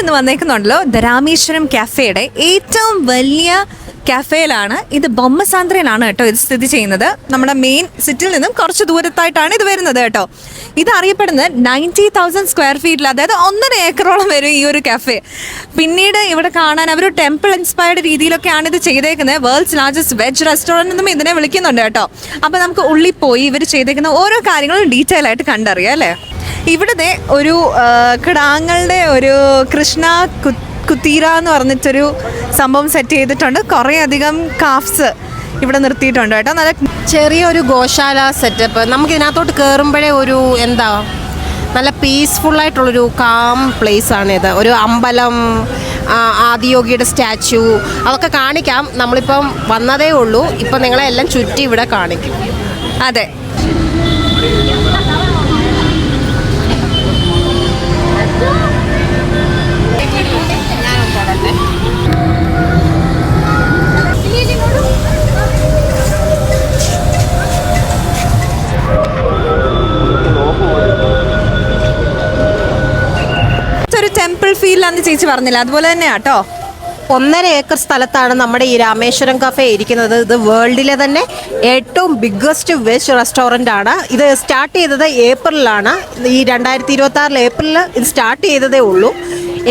ഇന്ന് വന്നേക്കുന്നുണ്ടല്ലോ രാമേശ്വരം കഫേയുടെ ഏറ്റവും വലിയ കഫേയിലാണ്. ഇത് ബൊമ്മസാന്ദ്രയിലാണ് കേട്ടോ ഇത് സ്ഥിതി ചെയ്യുന്നത്. നമ്മുടെ മെയിൻ സിറ്റിയിൽ നിന്നും കുറച്ച് ദൂരത്തായിട്ടാണ് ഇത് വരുന്നത് കേട്ടോ. ഇത് അറിയപ്പെടുന്നത് 90,000 സ്ക്വയർ ഫീറ്റിൽ, അതായത് 1.5 ഏക്കറോളം വരും ഈ ഒരു കഫേ. പിന്നീട് ഇവിടെ കാണാൻ അവർ ടെമ്പിൾ ഇൻസ്പയർഡ് രീതിയിലൊക്കെയാണ് ഇത് ചെയ്തേക്കുന്നത്. വേൾഡ്സ് ലാർജസ്റ്റ് വെജ് റെസ്റ്റോറൻറ്റ് എന്നും ഇതിനെ വിളിക്കുന്നുണ്ട് കേട്ടോ. അപ്പോൾ നമുക്ക് ഉള്ളിൽ പോയി ഇവർ ചെയ്തേക്കുന്ന ഓരോ കാര്യങ്ങളും ഡീറ്റെയിൽ ആയിട്ട് കണ്ടറിയാം അല്ലേ. ഇവിടുത്തെ ഒരു കിടാങ്ങളുടെ ഒരു കൃഷ്ണ കുത്തീര എന്ന് പറഞ്ഞിട്ടൊരു സംഭവം സെറ്റ് ചെയ്തിട്ടുണ്ട്. കുറേ അധികം കാഫ്സ് ഇവിടെ നിർത്തിയിട്ടുണ്ട് കേട്ടോ. നല്ല ചെറിയൊരു ഗോശാല സെറ്റപ്പ്. നമുക്ക് ഇതിനകത്തോട്ട് കയറുമ്പോഴേ ഒരു എന്താ നല്ല പീസ്ഫുള്ളായിട്ടുള്ളൊരു കാം പ്ലേസ് ആണിത്. ഒരു അമ്പലം, ആദിയോഗിയുടെ സ്റ്റാച്യു അതൊക്കെ കാണിക്കാം. നമ്മളിപ്പം വന്നതേ ഉള്ളൂ. ഇപ്പം നിങ്ങളെ എല്ലാം ചുറ്റി ഇവിടെ കാണിക്കും. അതെ, ടെമ്പിൾ ഫീലാന്ന് ചേച്ചി പറഞ്ഞില്ല, അതുപോലെ തന്നെയാ കേട്ടോ. 1.5 ഏക്കർ സ്ഥലത്താണ് നമ്മുടെ ഈ രാമേശ്വരം കഫേ ഇരിക്കുന്നത്. ഇത് വേൾഡിലെ തന്നെ ഏറ്റവും ബിഗ്ഗസ്റ്റ് വെജ് റെസ്റ്റോറൻ്റ് ആണ്. ഇത് സ്റ്റാർട്ട് ചെയ്തത് ഏപ്രിലാണ്. ഈ 2026 ഏപ്രിലിൽ ഇത് സ്റ്റാർട്ട് ചെയ്തതേ ഉള്ളൂ.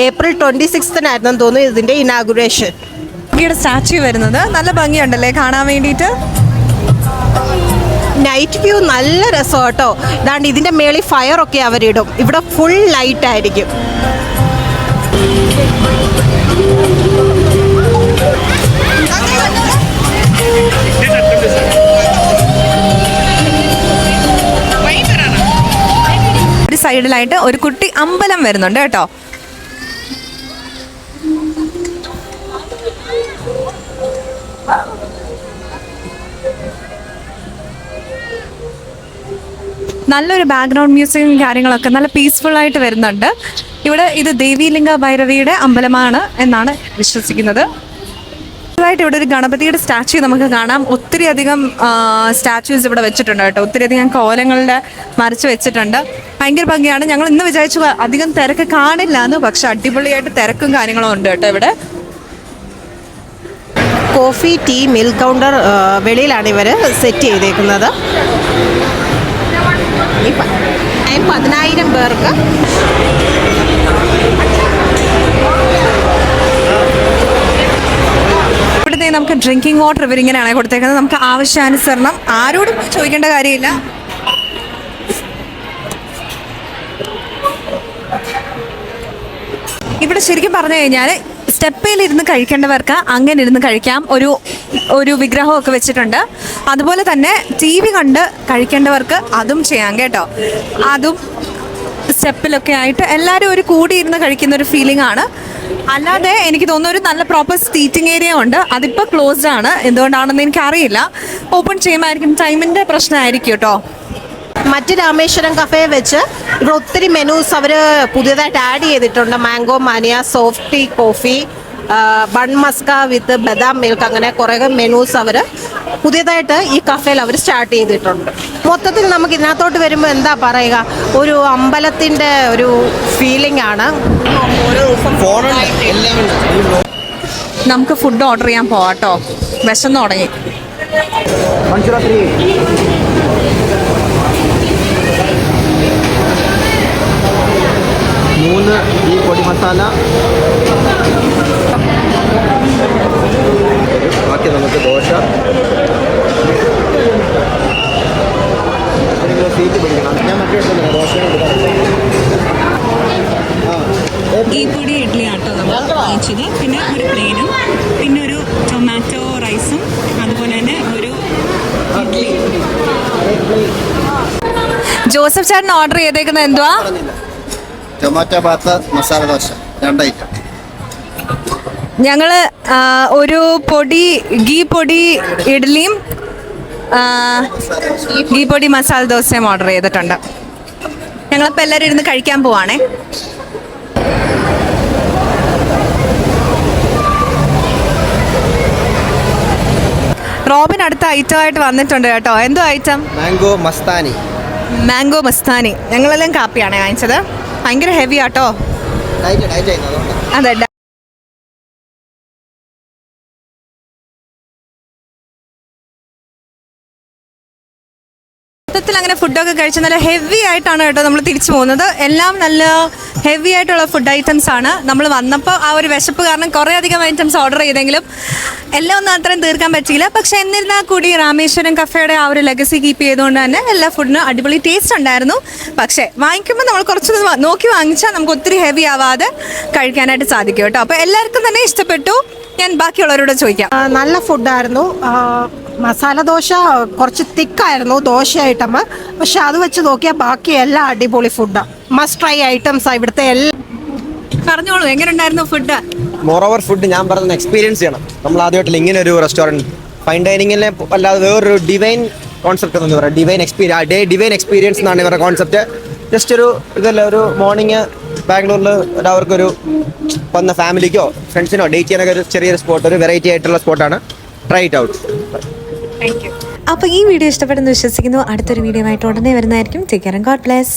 ഏപ്രിൽ 26 തോന്നുന്നു ഇതിൻ്റെ ഇനാഗുറേഷൻ. സ്റ്റാച്യു വരുന്നത് നല്ല ഭംഗിയുണ്ടല്ലേ കാണാൻ വേണ്ടിയിട്ട്. നൈറ്റ് വ്യൂ നല്ല രസം കേട്ടോ. ഇതാണ്ട് ഇതിൻ്റെ മേളിൽ ഫയറൊക്കെ അവരിടും. ഇവിടെ ഫുൾ ലൈറ്റ് ആയിരിക്കും. ഒരു സൈഡിലായിട്ട് ഒരു കുട്ടി അമ്പലം വരുന്നുണ്ട് കേട്ടോ. നല്ലൊരു ബാക്ക്ഗ്രൗണ്ട് മ്യൂസിക്കും കാര്യങ്ങളൊക്കെ നല്ല പീസ്ഫുൾ ആയിട്ട് വരുന്നുണ്ട് ഇവിടെ. ഇത് ദേവീലിംഗ ഭൈരവിയുടെ അമ്പലമാണ് എന്നാണ് വിശ്വസിക്കുന്നത്. ഇവിടെ ഒരു ഗണപതിയുടെ സ്റ്റാച്യു നമുക്ക് കാണാം. ഒത്തിരി അധികം സ്റ്റാച്യൂസ് ഇവിടെ വെച്ചിട്ടുണ്ട് കേട്ടോ. ഒത്തിരി അധികം കോലങ്ങളുടെ മറിച്ച് വെച്ചിട്ടുണ്ട്. ഭയങ്കര ഭംഗിയാണ്. ഞങ്ങൾ ഇന്ന് വിചാരിച്ചു അധികം തിരക്ക് കാണില്ല എന്ന്, പക്ഷെ അടിപൊളിയായിട്ട് തിരക്കും കാര്യങ്ങളും ഉണ്ട് കേട്ടോ ഇവിടെ. കോഫി, ടീ, മിൽക്ക് കൗണ്ടർ വെളിയിലാണ് ഇവർ സെറ്റ് ചെയ്തേക്കുന്നത്. 10,000 പേർക്ക് ഇവിടുത്തെ നമുക്ക് ഡ്രിങ്കിങ് വാട്ടർ ഇവരിങ്ങനെയാണ് കൊടുത്തേക്കുന്നത്. നമുക്ക് ആവശ്യാനുസരണം ആരോടും ചോദിക്കേണ്ട കാര്യമില്ല. ഇവിടെ ശരിക്കും പറഞ്ഞു കഴിഞ്ഞാൽ സ്റ്റെപ്പയിലിരുന്ന് കഴിക്കേണ്ടവർക്ക് അങ്ങനെ ഇരുന്ന് കഴിക്കാം. ഒരു വിഗ്രഹമൊക്കെ വെച്ചിട്ടുണ്ട്. അതുപോലെ തന്നെ TV കണ്ട് കഴിക്കേണ്ടവർക്ക് അതും ചെയ്യാം കേട്ടോ. അതും സ്റ്റെപ്പിലൊക്കെ ആയിട്ട് എല്ലാവരും ഒരു കൂടിയിരുന്ന് കഴിക്കുന്ന ഒരു ഫീലിംഗ് ആണ്. അല്ലാതെ എനിക്ക് തോന്നുന്നു ഒരു നല്ല പ്രോപ്പർ സീറ്റിംഗ് ഏരിയ ഉണ്ട്. അതിപ്പോൾ ക്ലോസ്ഡ് ആണ്. എന്തുകൊണ്ടാണെന്ന് എനിക്കറിയില്ല. ഓപ്പൺ ചെയ്യുമായിരിക്കും. ടൈമിൻ്റെ പ്രശ്നമായിരിക്കും കേട്ടോ. മറ്റ് രാമേശ്വരം കഫേ വെച്ച് ഇവിടെ ഒത്തിരി മെനൂസ് അവർ പുതിയതായിട്ട് ആഡ് ചെയ്തിട്ടുണ്ട്. Mango mania, soft tea coffee, bun maska with badam milk, അങ്ങനെ കുറേ മെനൂസ് അവർ പുതിയതായിട്ട് ഈ കഫേയിൽ അവർ സ്റ്റാർട്ട് ചെയ്തിട്ടുണ്ട്. മൊത്തത്തിൽ നമുക്ക് ഇതിനകത്തോട്ട് വരുമ്പോൾ എന്താ പറയുക, ഒരു അമ്പലത്തിൻ്റെ ഒരു ഫീലിംഗ് ആണ്. നമുക്ക് ഫുഡ് ഓർഡർ ചെയ്യാൻ പോവാട്ടോ. വിശന്ന് തുടങ്ങി. ഈ പൊടി മസാല, ബാക്കി നമുക്ക് ദോശ, സീറ്റ് പിടിക്കണം. ഞാൻ മറ്റേ ദോശ ഈ പൊടി ഇഡ്ഡലി ആട്ടോ നമ്മൾ വാങ്ങിച്ചത്. പിന്നെ ഒരു പ്ലെയിനും പിന്നെ ഒരു ടൊമാറ്റോ റൈസും അതുപോലെ തന്നെ ഒരു ഇഡ്ഡലി. ജോസഫ് ചേട്ടൻ ഓർഡർ ചെയ്തേക്കുന്നത് എന്തുവാ? Tomato bath, masala dosa, 2 item. ഞങ്ങൾ ഒരു ഗീ പൊടി ഇഡ്ഡലിയും ഗീ പൊടി മസാല ദോശയും ഓർഡർ ചെയ്തിട്ടുണ്ട്. ഞങ്ങളിപ്പോൾ എല്ലാവരും ഇരുന്ന് കഴിക്കാൻ പോവാണേ. റോബിൻ അടുത്ത ഐറ്റം ആയിട്ട് വന്നിട്ടുണ്ട് കേട്ടോ. എന്തോ item? Mango Mastani. Mango Mastani. ഞങ്ങളെല്ലാം കാപ്പിയാണ് വാങ്ങിച്ചത്. ഭയങ്കര ഹെവി ആട്ടോ. ഡയറ്റ് ചെയ്യുന്നത് അതുകൊണ്ട് അതെ. മൊത്തത്തിൽ അങ്ങനെ ഫുഡൊക്കെ കഴിച്ച് നല്ല ഹെവി ആയിട്ടാണ് കേട്ടോ നമ്മൾ തിരിച്ചു പോകുന്നത്. എല്ലാം നല്ല ഹെവി ആയിട്ടുള്ള ഫുഡ് ഐറ്റംസ് ആണ്. നമ്മൾ വന്നപ്പോൾ ആ ഒരു വിശപ്പ് കാരണം കുറേ അധികം ഐറ്റംസ് ഓർഡർ ചെയ്തെങ്കിലും എല്ലാം ഒന്നും അത്രയും തീർക്കാൻ പറ്റിയില്ല. പക്ഷെ എന്നിരുന്നാൽ കൂടി രാമേശ്വരം കഫേയുടെ ആ ഒരു ലെഗസി കീപ്പ് ചെയ്തുകൊണ്ട് തന്നെ എല്ലാ ഫുഡിനും അടിപൊളി ടേസ്റ്റ് ഉണ്ടായിരുന്നു. പക്ഷേ വാങ്ങിക്കുമ്പോൾ നമ്മൾ കുറച്ച് നോക്കി വാങ്ങിച്ചാൽ നമുക്ക് ഒത്തിരി ഹെവി ആവാതെ കഴിക്കാനായിട്ട് സാധിക്കും കേട്ടോ. അപ്പോൾ എല്ലാവർക്കും തന്നെ ഇഷ്ടപ്പെട്ടു. ഞാൻ ബാക്കിയുള്ളവരോട് ചോദിക്കാം. നല്ല ഫുഡായിരുന്നു. മസാല ദോശ കുറച്ച് തിക്കായിരുന്നു ദോശയായിട്ടമ്മ, പക്ഷെ അത് വെച്ച് നോക്കിയാൽ ബാക്കി എല്ലാം അടിപൊളി ഫുഡാണ്. മസ്റ്റ് ട്രൈ ഐറ്റംസാണ് ഇവിടുത്തെ എല്ലാം. പറഞ്ഞോളൂ, എങ്ങനെ ഉണ്ടായിരുന്നു ഫുഡ്? മോറോവർ ഫുഡ് ഞാൻ പറഞ്ഞ എക്സ്പീരിയൻസ് ചെയ്യണം. നമ്മൾ ആദ്യമായിട്ടില്ല ഇങ്ങനെ ഒരു റെസ്റ്റോറൻറ്റ് ഫൈൻ ഡൈനിങ്ങിലെ അല്ലാതെ വേറൊരു ഡിവൈൻ കോൺസെപ്റ്റ് എന്ന് പറയാം. ഡിവൈൻ എക്സ്പീരിയൻസ് എന്നാണ് ഇവരുടെ കോൺസെപ്റ്റ്. ജസ്റ്റ് ഒരു ഇതല്ല, ഒരു മോർണിംഗ് ബാംഗ്ലൂരിൽ അവർക്കൊരു വന്ന ഫാമിലിക്കോ ഫ്രണ്ട്സിനോ ഡേറ്റ് ചെയ്യാനൊക്കെ ഒരു ചെറിയൊരു സ്പോട്ട്, ഒരു വെറൈറ്റി ആയിട്ടുള്ള സ്പോട്ടാണ്. Try it out. അപ്പോൾ ഈ വീഡിയോ ഇഷ്ടപ്പെടുന്നു വിശ്വസിക്കുന്നു. അടുത്തൊരു വീഡിയോ ആയിട്ട് ഉടനെ വരുന്നതായിരിക്കും. Take care and God bless.